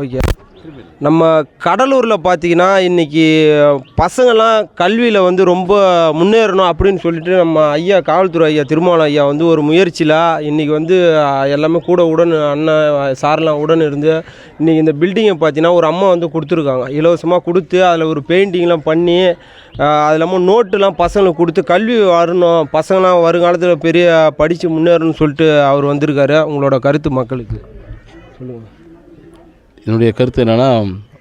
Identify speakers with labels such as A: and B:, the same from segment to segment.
A: Okay. நம்ம கடலூரில் பார்த்தீங்கன்னா இன்றைக்கி பசங்கள்லாம் கல்வியில் வந்து ரொம்ப முன்னேறணும் அப்படின்னு சொல்லிட்டு நம்ம ஐயா காவல்துறை ஐயா திருமாவளவன் ஐயா வந்து ஒரு முயற்சியில் இன்றைக்கி வந்து எல்லாமே கூட உடன் அண்ணன் சார்லாம் உடன் இருந்து இன்றைக்கி இந்த பில்டிங்கை பார்த்தீங்கன்னா ஒரு அம்மா வந்து கொடுத்துருக்காங்க, இலவசமாக கொடுத்து அதில் ஒரு பெயிண்டிங்லாம் பண்ணி அது இல்லாமல் நோட்டுலாம் பசங்களுக்கு கொடுத்து கல்வி வரணும், பசங்களாம் வருங்காலத்தில் பெரிய படித்து முன்னேறணும்னு சொல்லிட்டு அவர் வந்திருக்காரு. உங்களோட கருத்து மக்களுக்கு சொல்லுங்கள்.
B: என்னுடைய கருத்து என்னென்னா,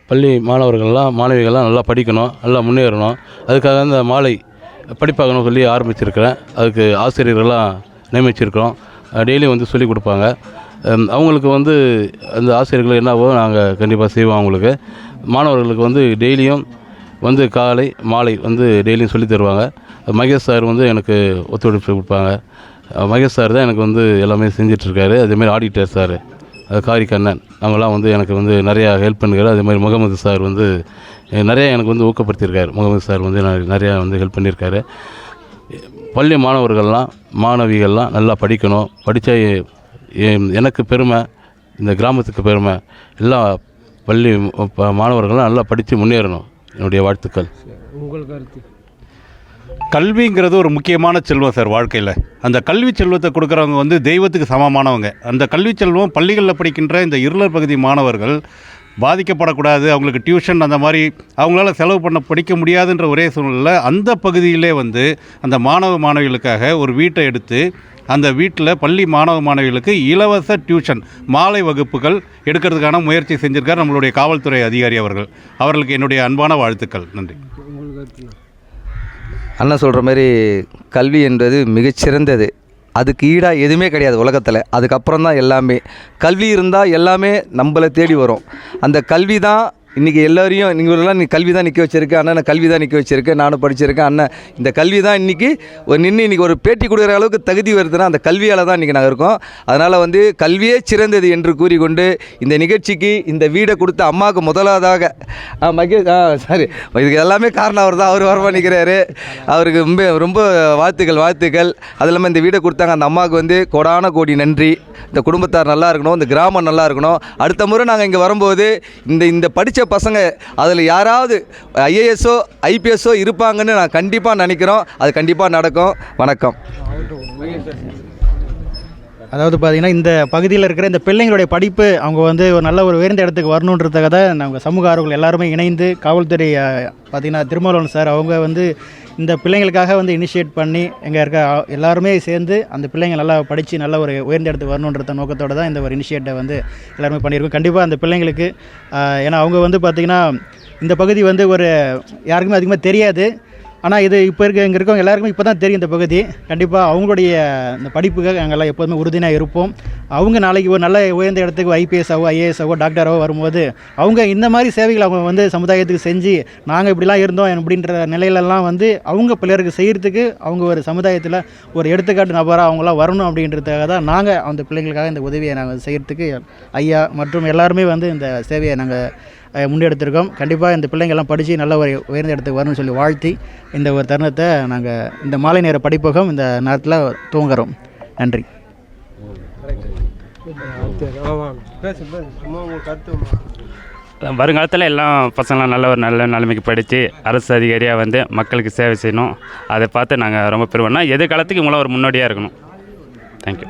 B: பள்ளி மாணவர்கள்லாம் மாணவிகள்லாம் நல்லா படிக்கணும், நல்லா முன்னேறணும். அதுக்காக இந்த மாலை படிப்பாகணும்னு சொல்லி ஆரம்பிச்சிருக்கிறேன். அதுக்கு ஆசிரியர்கள்லாம் நியமிச்சிருக்கிறோம். டெய்லியும் வந்து சொல்லிக் கொடுப்பாங்க. அவங்களுக்கு வந்து அந்த ஆசிரியர்கள் என்னவோ நாங்கள் கண்டிப்பாக செய்வோம். அவங்களுக்கு மாணவர்களுக்கு வந்து டெய்லியும் வந்து காலை மாலை வந்து டெய்லியும் சொல்லித் தருவாங்க. மகேஷ் சார் வந்து எனக்கு ஒத்துழைப்பு கொடுப்பாங்க. மகேஷ் சார் தான் எனக்கு வந்து எல்லாமே செஞ்சிட்ருக்காரு. அதேமாதிரி ஆடிட்டர் சார் காரி கண்ணன் அவங்களாம் வந்து எனக்கு வந்து நிறையா ஹெல்ப் பண்ணிருக்காரு. அதே மாதிரி முகமது சார் வந்து நிறையா எனக்கு வந்து ஊக்கப்படுத்தியிருக்காரு. முகமது சார் வந்து நிறையா வந்து ஹெல்ப் பண்ணியிருக்காரு. பள்ளி மாணவர்கள்லாம் மாணவிகள்லாம் நல்லா படிக்கணும். படித்தா எனக்கு பெருமை, இந்த கிராமத்துக்கு பெருமை. எல்லா பள்ளி மாணவர்கள்லாம் நல்லா படித்து முன்னேறணும். என்னுடைய வாழ்த்துக்கள்.
A: உங்கள் கருத்து?
C: கல்விங்கிறது ஒரு முக்கியமான செல்வம் சார் வாழ்க்கையில். அந்த கல்வி செல்வத்தை கொடுக்குறவங்க வந்து தெய்வத்துக்கு சமமானவங்க. அந்த கல்வி செல்வம் பள்ளிகளில் படிக்கின்ற இந்த இருளர் பகுதி மாணவர்கள் பாதிக்கப்படக்கூடாது, அவங்களுக்கு டியூஷன் அந்த மாதிரி அவங்களால செலவு பண்ண படிக்க முடியாதுன்ற ஒரே சூழ்நிலை அந்த பகுதியிலே வந்து அந்த மாணவ மாணவிகளுக்காக ஒரு வீட்டை எடுத்து அந்த வீட்டில் பள்ளி மாணவ மாணவிகளுக்கு இலவச டியூஷன் மாலை வகுப்புகள் எடுக்கிறதுக்கான முயற்சி செஞ்சுருக்கார் நம்மளுடைய காவல்துறை அதிகாரி அவர்கள். அவர்களுக்கு என்னுடைய அன்பான வாழ்த்துக்கள். நன்றி.
D: அண்ணா சொல்கிற மாதிரி கல்வி என்பது மிகச்சிறந்தது. அதுக்கு ஈடாக எதுவுமே கிடையாது உலகத்தில். அதுக்கப்புறம் தான் எல்லாமே. கல்வி இருந்தால் எல்லாமே நம்மளை தேடி வரும். அந்த கல்வி தான் இன்றைக்கி எல்லோரையும் நீங்களெல்லாம் நீ கல்வி தான் நிற்க வச்சுருக்கு, அண்ணன் கல்வி தான் நிற்க வச்சுருக்கு, நானும் படிச்சிருக்கேன். அண்ணன் இந்த கல்வி தான் இன்றைக்கி இன்றைக்கி ஒரு பேட்டி கொடுக்குற அளவுக்கு தகுதி வருதுன்னா அந்த கல்வியால் தான் இன்றைக்கி நாங்கள் இருக்கோம். அதனால் வந்து கல்வியே சிறந்தது என்று கூறிக்கொண்டு இந்த நிகழ்ச்சிக்கு இந்த வீடை கொடுத்த அம்மாவுக்கு முதலாவதாக சாரி இதுக்கு எல்லாமே காரணம் அவர் தான். அவர் வரமா நிற்கிறாரு. அவருக்கு ரொம்ப ரொம்ப வாழ்த்துக்கள். அது இல்லாமல் இந்த வீடை கொடுத்தாங்க அந்த அம்மாவுக்கு வந்து கோடான கோடி நன்றி. இந்த குடும்பத்தார் நல்லா இருக்கணும், இந்த கிராமம் நல்லா இருக்கணும். அடுத்த முறை நாங்கள் இங்கே வரும்போது இந்த படித்த பசங்க அதில் யாராவது ஐஏஎஸ்ஓ ஐபிஎஸ்ஓ இருப்பாங்கன்னு நான் கண்டிப்பாக நினைக்கிறோம். அது கண்டிப்பாக நடக்கும். வணக்கம்.
E: அதாவது பார்த்திங்கன்னா இந்த பகுதியில் இருக்கிற இந்த பிள்ளைங்களுடைய படிப்பு அவங்க வந்து ஒரு நல்ல ஒரு உயர்ந்த இடத்துக்கு வரணுன்றதுக்காக தான் நாங்கள் சமூக ஆர்வலர்கள் எல்லாருமே இணைந்து காவல்துறை பார்த்திங்கன்னா திருமாவளவன் சார் அவங்க வந்து இந்த பிள்ளைங்களுக்காக வந்து இனிஷியேட் பண்ணி எங்கே இருக்க எல்லாருமே சேர்ந்து அந்த பிள்ளைங்க நல்லா படித்து நல்ல ஒரு உயர்ந்த இடத்துக்கு வரணுன்ற நோக்கத்தோடு தான் இந்த ஒரு இனிஷியேட்டை வந்து எல்லாருமே பண்ணியிருக்கோம். கண்டிப்பாக அந்த பிள்ளைங்களுக்கு ஏன்னா அவங்க வந்து பார்த்திங்கன்னா இந்த பகுதி வந்து ஒரு யாருக்குமே அதிகமாக தெரியாது. ஆனால் இது இப்போ இங்கே இருக்கவங்க எல்லாருக்குமே இப்போ தான் தெரியும் இந்த பகுதி. கண்டிப்பாக அவங்களுடைய இந்த படிப்புக்காக நாங்கள்லாம் எப்போதுமே உறுதியாக இருப்போம். அவங்க நாளைக்கு ஒரு நல்ல உயர்ந்த இடத்துக்கு ஐபிஎஸ்ஸாவோ ஐஏஎஸ்ஸாவோ டாக்டராகவோ வரும்போது அவங்க இந்த மாதிரி சேவைகள் அவங்க வந்து சமுதாயத்துக்கு செஞ்சு நாங்கள் இப்படிலாம் இருந்தோம் அப்படின்ற நிலையிலலாம் வந்து அவங்க பிள்ளைகளுக்கு செய்கிறதுக்கு அவங்க ஒரு சமுதாயத்தில் ஒரு எடுத்துக்காட்டு நபராக அவங்களாம் வரணும் அப்படின்றதுக்காக தான் நாங்கள் அந்த பிள்ளைங்களுக்காக இந்த உதவியை நாங்கள் செய்கிறதுக்கு ஐயா மற்றும் எல்லாருமே வந்து இந்த சேவையை நாங்கள் முன்னெடுத்திருக்கோம். கண்டிப்பாக இந்த பிள்ளைங்கள்லாம் படித்து நல்ல ஒரு உயர்ந்த இடத்துக்கு வரணும்னு சொல்லி வாழ்த்தி இந்த ஒரு தருணத்தை நாங்கள் இந்த மாலை நேர படிப்பகம் இந்த நேரத்தில் துவங்குறோம். நன்றி.
F: வருங்காலத்தில் எல்லாம் பசங்களாம் நல்ல நிலைமைக்கு படித்து அரசு அதிகாரியாக வந்து மக்களுக்கு சேவை செய்யணும். அதை பார்த்து நாங்கள் ரொம்ப பெருமைன்னா எதிர்காலத்துக்கு இவங்களாம் ஒரு முன்னோடியாக இருக்கணும். தேங்க்யூ.